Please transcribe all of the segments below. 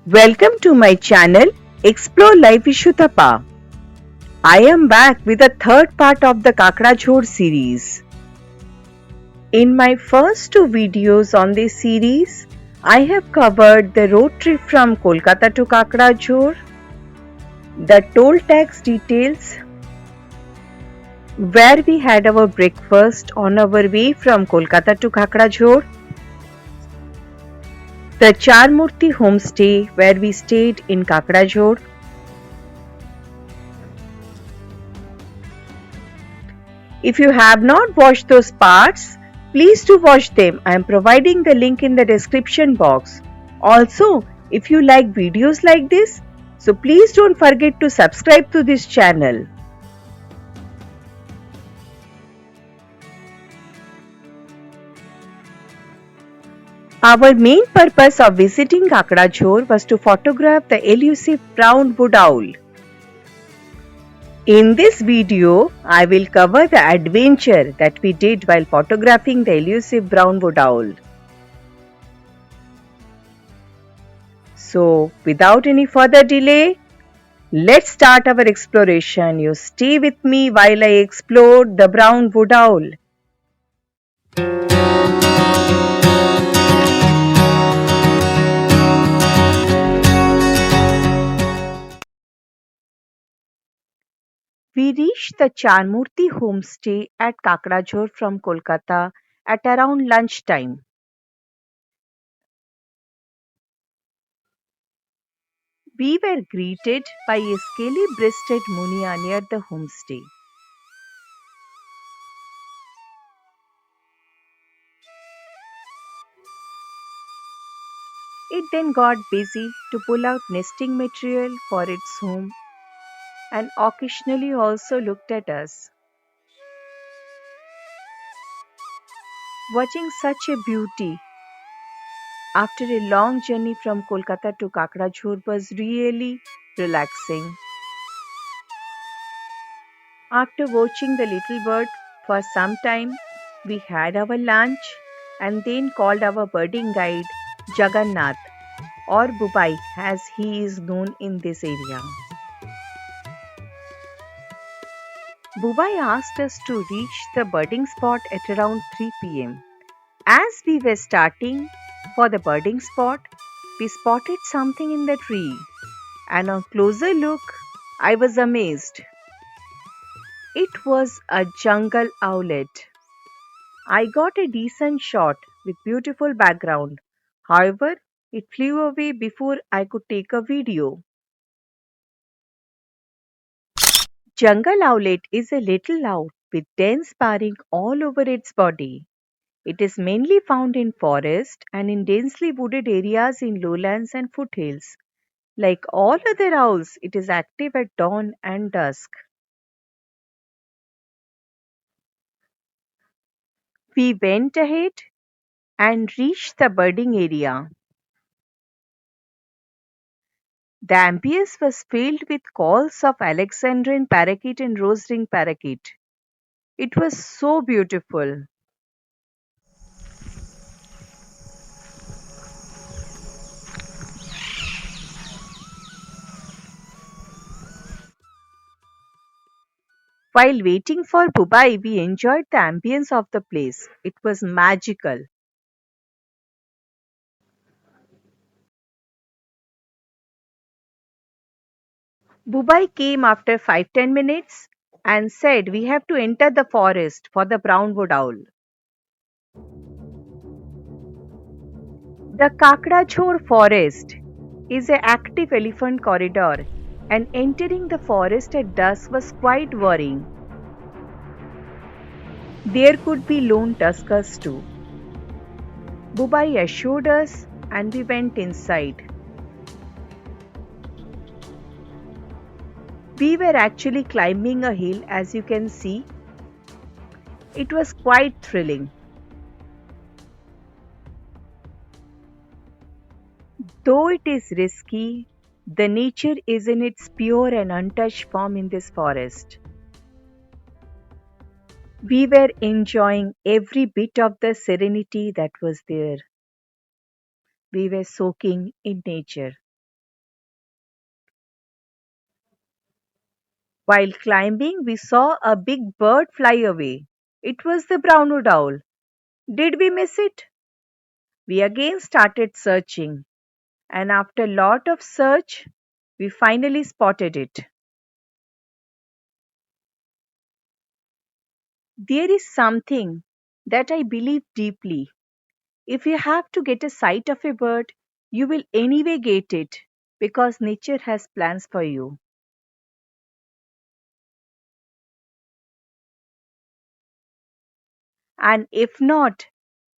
Welcome to my channel Explore Life With Sutapa. I am back with the third part of the Kakrajhore series. In my first two videos on this series, I have covered the road trip from Kolkata to Kakrajhore, the toll tax details, where we had our breakfast on our way from Kolkata to Kakrajhore, the Charmurti homestay where we stayed in Kakrajhore, if you have not watched those parts, please do watch them. I am providing the link in the description box. Also, if you like videos like this, so please don't forget to subscribe to this channel. Our main purpose of visiting Kakrajhore was to photograph the elusive brown wood owl. In this video, I will cover the adventure that we did while photographing the elusive brown wood owl. So, without any further delay, let's start our exploration. You stay with me while I explore the brown wood owl. We reached the Charmurti homestay at Kakrajhore from Kolkata at around lunchtime. We were greeted by a scaly-breasted munia near the homestay. It then got busy to pull out nesting material for its home and occasionally also looked at us. Watching such a beauty after a long journey from Kolkata to Kakrajhore was really relaxing. After watching the little bird for some time, we had our lunch and then called our birding guide Jagannath, or Bubai as he is known in this area. Bubai asked us to reach the birding spot at around 3 p.m. As we were starting for the birding spot, we spotted something in the tree, and on closer look, I was amazed. It was a jungle owlet. I got a decent shot with beautiful background. However, it flew away before I could take a video. Jungle owlet is a little owl with dense barring all over its body. It is mainly found in forest and in densely wooded areas in lowlands and foothills. Like all other owls, it is active at dawn and dusk. We went ahead and reached the birding area. The ambience was filled with calls of Alexandrine parakeet and rose-ringed parakeet. It was so beautiful. While waiting for Bubai, we enjoyed the ambience of the place. It was magical. Bubai came after 5-10 minutes and said we have to enter the forest for the brownwood owl. The Kakrajhore forest is an active elephant corridor, and entering the forest at dusk was quite worrying. There could be lone tuskers too. Bubai assured us and we went inside. We were actually climbing a hill, as you can see. It was quite thrilling. Though it is risky, the nature is in its pure and untouched form in this forest. We were enjoying every bit of the serenity that was there. We were soaking in nature. While climbing, we saw a big bird fly away. It was the brown-wood owl. Did we miss it? We again started searching, and after a lot of search, we finally spotted it. There is something that I believe deeply. If you have to get a sight of a bird, you will anyway get it because nature has plans for you. And if not,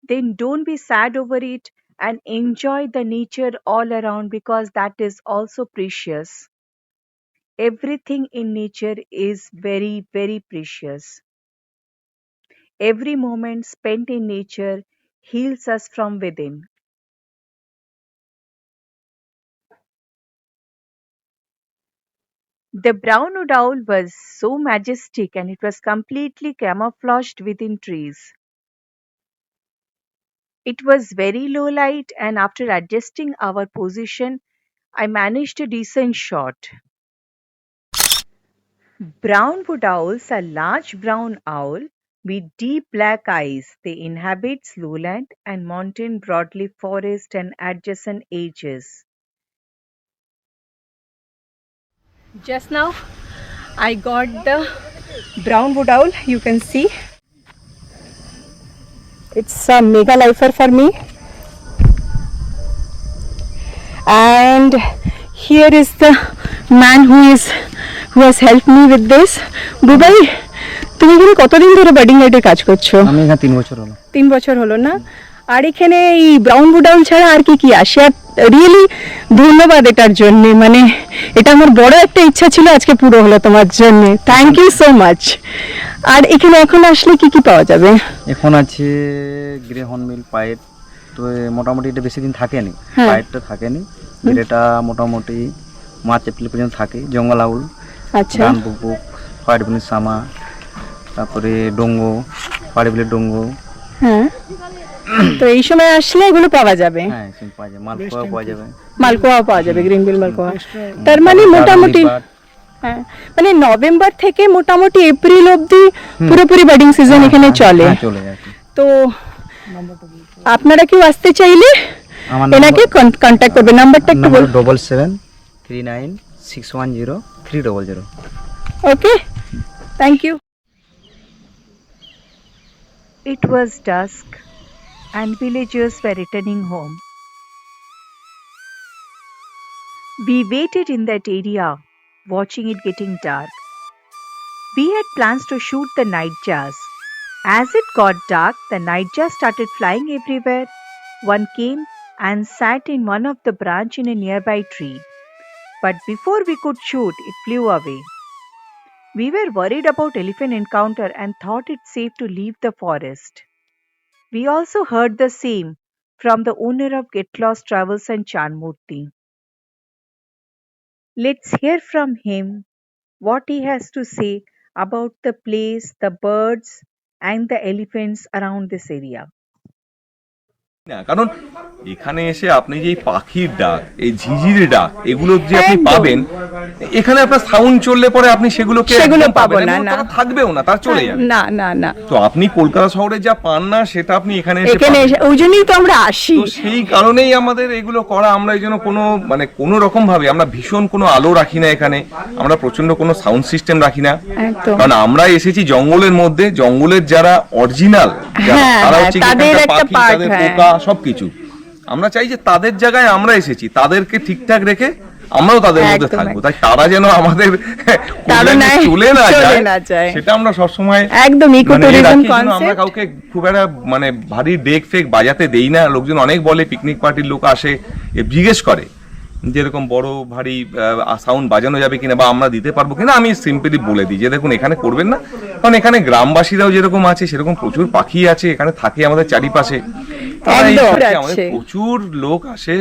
then don't be sad over it and enjoy the nature all around because that is also precious. Everything in nature is very, very precious. Every moment spent in nature heals us from within. The brown-wood owl was so majestic and it was completely camouflaged within trees. It was very low light, and after adjusting our position, I managed a decent shot. Brown-wood owls are large brown owl with deep black eyes. They inhabit lowland and mountain broadleaf forest and adjacent edges. Just now, I got the brown-wood owl. You can see. It's a mega lifer for me. And here is the man who has helped me with this. Bubai, তুমি এখানে কতদিন ধরে birding লাইটে কাজ করছো? আমি এখানে 3 বছর হলো। 3 বছর হলো না? আর এখানে এই ব্রাউন-wood owl ছাড়া আর কি কি আসে? আর রিয়েলি ধন্যবাদ এটার জন্য। মানে এটা আমার বড় একটা ইচ্ছা ছিল, আজকে পুরো হলো তোমার জন্য। Thank you so much. আর এখানে এখন আসলে কি কি পাওয়া যাবে? এখন আছে গ্রে হর্নবিল পাইট, তো মোটামুটি এটা বেশি দিন থাকেনি, পাইটটা থাকেনি। গ্রেটা মোটামুটি মার্চ এপ্রিল পর্যন্ত থাকে। জঙ্গল আউল, আচ্ছা, গান বুকবুক, হোয়াইট বিনের সামা, তারপরে ডোঙ্গো, হোয়াইট বিলের ডোঙ্গো। হ্যাঁ, তো এই সময় আসলে এগুলো পাওয়া যাবে। হ্যাঁ, সিম পাওয়া যাবে, মালপোয়া পাওয়া যাবে। মালপোয়া পাওয়া যাবে, গ্রিন বিল মালপোয়া। তার মানে মোটামুটি হ্যাঁ, মানে নভেম্বর থেকে মোটামুটি এপ্রিল অবধি পুরোপুরি বার্ডিং সিজন এখানে চলে। চলে যায়। তো আপনারা কেউ আসতে চাইলে এনাকে কন্ট্যাক্ট করবে। নাম্বারটা একটু বলুন। 7739610300। Okay, thank you. It was dusk and villagers were returning home. We waited in that area, watching it getting dark. We had plans to shoot the nightjars. As it got dark, the nightjar started flying everywhere. One came and sat in one of the branch in a nearby tree. But before we could shoot, it flew away. We were worried about elephant encounter and thought it safe to leave the forest. We also heard the same from the owner of Get Lost Travels and Chanmurti. Let's hear from him what he has to say about the place, the birds, and the elephants around this area. না, কারণ এখানে এসে আপনি যে পাখির ডাক, এই ঝিঝির ডাক, এগুলো যে আপনি পাবেন, এখানে আপনার সাউন্ড চললে পরে আপনি সেগুলো পাবেন না, তারা থাকবেও না, তারা চলে যাবে। না না না, তো আপনি কলকাতা শহরে যা পান না সেটা আপনি এখানে এসে, ওই জন্যই তো আমরা আসি। তো সেই কারণেই আমাদের এগুলো করা। আমরা এই জন্য কোনো রকম ভাবে আমরা ভীষণ কোনো আলো রাখি না এখানে, আমরা প্রচন্ড কোনো সাউন্ড সিস্টেম রাখি না, কারণ আমরা এসেছি জঙ্গলের মধ্যে। জঙ্গলের যারা অরিজিনাল, তারা হচ্ছে তাদের পোকা সবকিছু। আমরা চাই যে তাদের জায়গায় আমরা এসেছি, তাদেরকে ঠিকঠাক রেখে আমরাও তাদের মধ্যে থাকবো, তাই তারা যেন আমাদের চলে না যায় সেটা আমরা সবসময় একদম ইকোট্যুরিজম কনসেপ্ট। আমরা কাউকে খুব একটা ভারী ডেক ফেক বাজাতে দেই না। লোকজন অনেক বলে পিকনিক পার্টির লোক আসে, জিজ্ঞেস করে যেরকম বড় ভারী সাউন্ড বাজানো যাবে কিনা বা আমরা দিতে পারবো কিনা, আমি সিম্পলি বলে দিই যে দেখুন এখানে করবেন না, কারণ এখানে গ্রামবাসীরাও যেরকম আছে সেরকম প্রচুর পাখি আছে, এখানে থাকে আমাদের চারিপাশে। আমাদের প্রচুর লোক আসে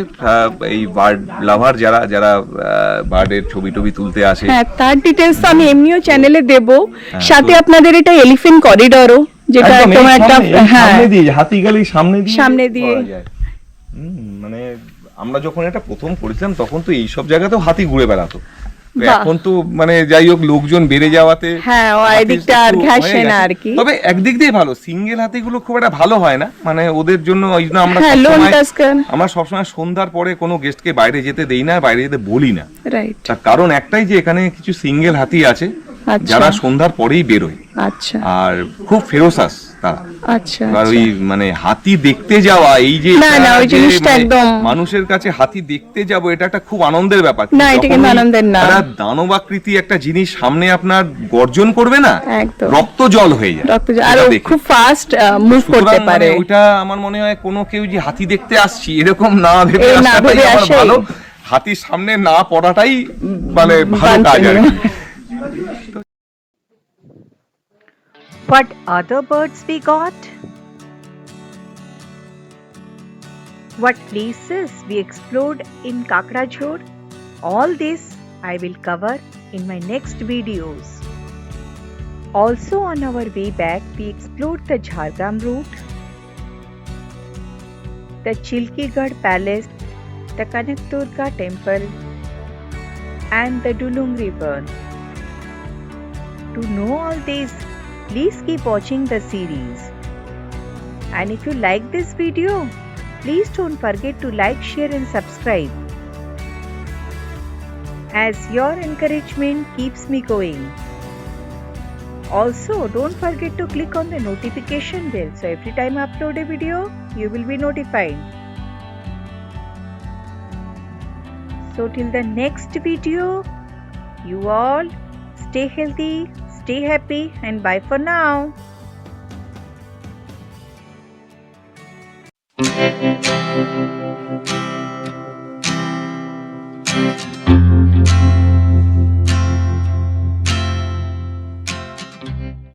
এই বার্ড লাভার, যারা যারা বার্ডের ছবি টবি তুলতে আসে। হ্যাঁ, তার ডিটেইলস আমি এমনিও চ্যানেলে দেব। সাথে আপনাদের এটা এলিফ্যান্ট করিডোরও, যেটা একদম একটা সামনে দিয়ে হাতি গালি সামনে দিয়ে যায়। মানে আমরা যখন এটা প্রথম করেছিলাম তখন তো এইসব জায়গাতেও হাতি ঘুরে বেড়াতো, এখন তো মানে যাই হোক লোকজন বেড়ে যাওয়াতে হ্যাঁ ওই দিকটা আর ঘাসে না আর কি। তবে একদিক দিয়ে ভালো, সিঙ্গেল হাতিগুলো খুব একটা ভালো হয় না, মানে ওদের জন্য ওই জন্য আমরা সবসময় সন্ধ্যার পরে কোনো গেস্টকে বাইরে যেতে দেই না, বাইরে যেতে বলি না। রাইট, তার কারণ একটাই যে এখানে কিছু সিঙ্গেল হাতি আছে যারা সন্ধ্যার পরেই বেরোয়। আচ্ছা, আর খুব ফেরোসাস তারা। আচ্ছা, আর ওই মানে হাতি দেখতে যাওয়া, এই যে না না ওই জিনিসটা একদম মানুষের কাছে হাতি দেখতে যাব, এটা একটা খুব আনন্দের ব্যাপার। না এটা কিন্তু আনন্দের না। তারা দানবাকৃতি একটা জিনিস সামনে আপনার গর্জন করবে না, রক্ত জল হয়ে যায়, রক্ত জল, আর খুব ফাস্ট মুভ করতে পারে। ওটা আমার মনে হয় কোনো কেউ যে হাতি দেখতে আসছি এরকম না ভেবে আসাটাই আমার ভালো, হাতির সামনে না পড়াটাই মানে ভালো কাজ আর কি। What other birds we got? What places we explored in Kakrajhore? All this I will cover in my next videos. Also on our way back we explored the Jhargram route, the Chilkigad Palace, the Kanakdurga temple and the Dulungri burn. To know all this, please keep watching the series. And if you like this video, please don't forget to like, share and subscribe, as your encouragement keeps me going. Also, don't forget to click on the notification bell, so every time I upload a video, you will be notified. So till the next video, you all stay healthy, stay happy and bye for now.